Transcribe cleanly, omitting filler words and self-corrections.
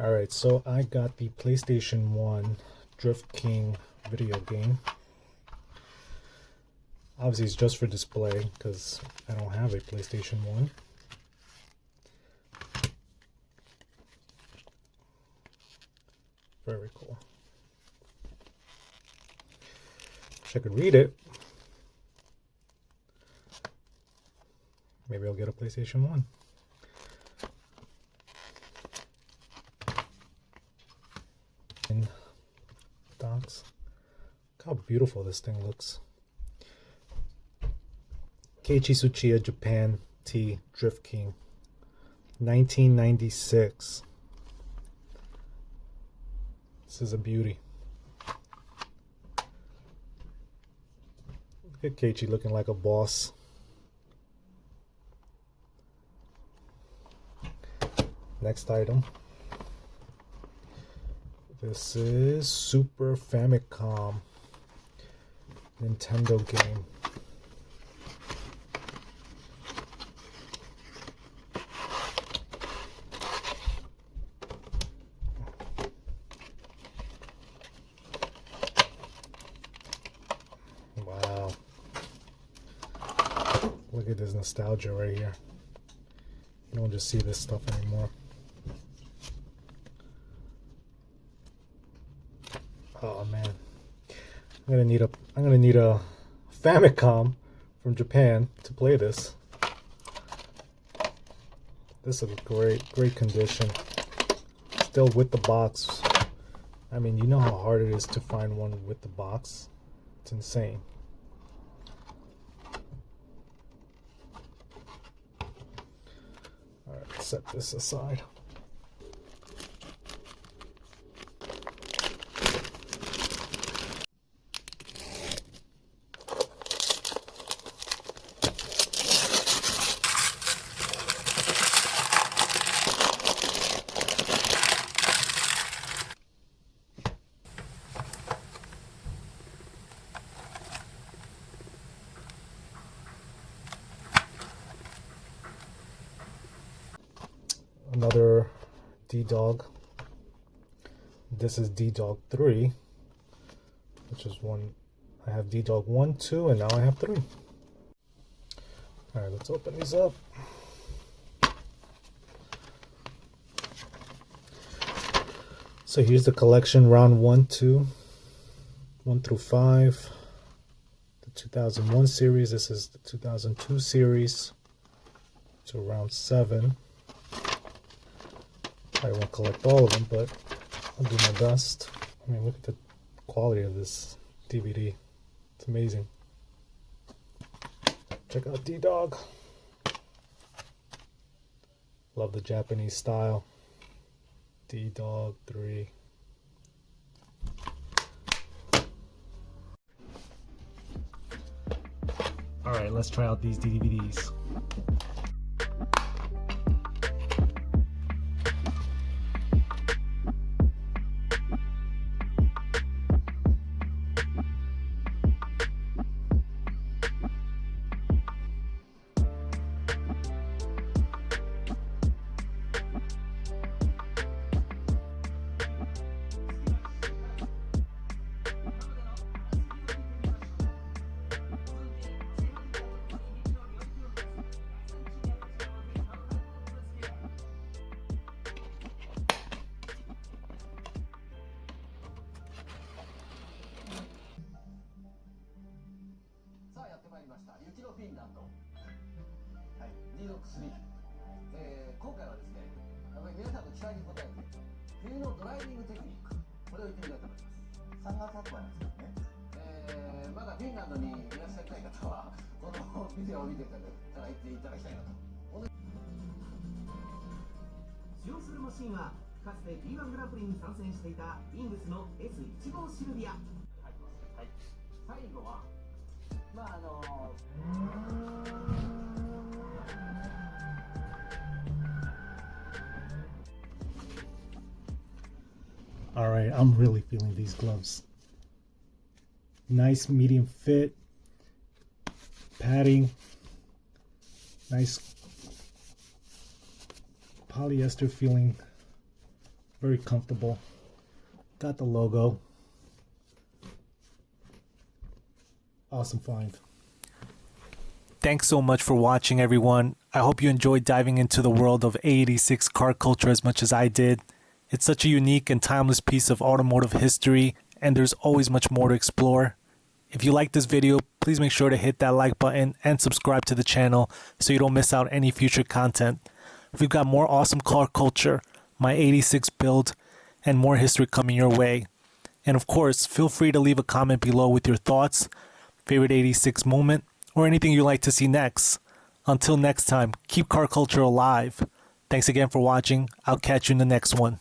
Alright, so I got the PlayStation 1 Drift King video game. Obviously it's just for display because I don't have a PlayStation 1. Very cool. Wish I could read it. Maybe I'll get a PlayStation 1. In docs. Look how beautiful this thing looks. Keiichi Tsuchiya, Japan T Drift King, 1996. This is a beauty. Look at Keiichi looking like a boss. Next item. This is Super Famicom Nintendo game. Wow. Look at this nostalgia right here. You don't just see this stuff anymore. Oh man. I'm gonna need a Famicom from Japan to play this. This is a great condition. Still with the box. I mean, you know how hard it is to find one with the box. It's insane. Alright, set this aside. Another D-Dog. This is D-Dog 3, which is one. I have D-Dog 1, 2, and now I have 3. Alright, let's open these up. So here's the collection, round 1, 2, 1 through 5. The 2001 series. This is the 2002 series. So round 7. I won't collect all of them, but I'll do my best. I mean, look at the quality of this DVD. It's amazing. Check out D-Dog. Love the Japanese style. D-Dog 3. Alright, let's try out these DVDs. D-Dog3、今回はですね、やっぱり皆さんの期待に応えて冬のドライビングテクニック、これを言ってみたいと思います。3月発売なんですよね。まだフィンランドにいらっしゃりたい方はこのビデオを見ていただいていただきたいなと。使用するマシンはかつて B1 グランプリに参戦していたイングスの S1 号シルビア。はい、最後はAlright, I'm really feeling these gloves. Nice medium fit, padding, nice polyester feeling Very comfortable. Got the logo. Awesome find. Thanks so much for watching, everyone. I hope you enjoyed diving into the world of A86 car culture as much as I did. It's such a unique and timeless piece of automotive history, and there's always much more to explore. If you like this video, please make sure to hit that like button and subscribe to the channel so you don't miss out any future content. We've got more awesome car culture, my 86 build, and more history coming your way. And of course, feel free to leave a comment below with your thoughts, favorite 86 moment, or anything you'd like to see next. Until next time, keep car culture alive. Thanks again for watching. I'll catch you in the next one.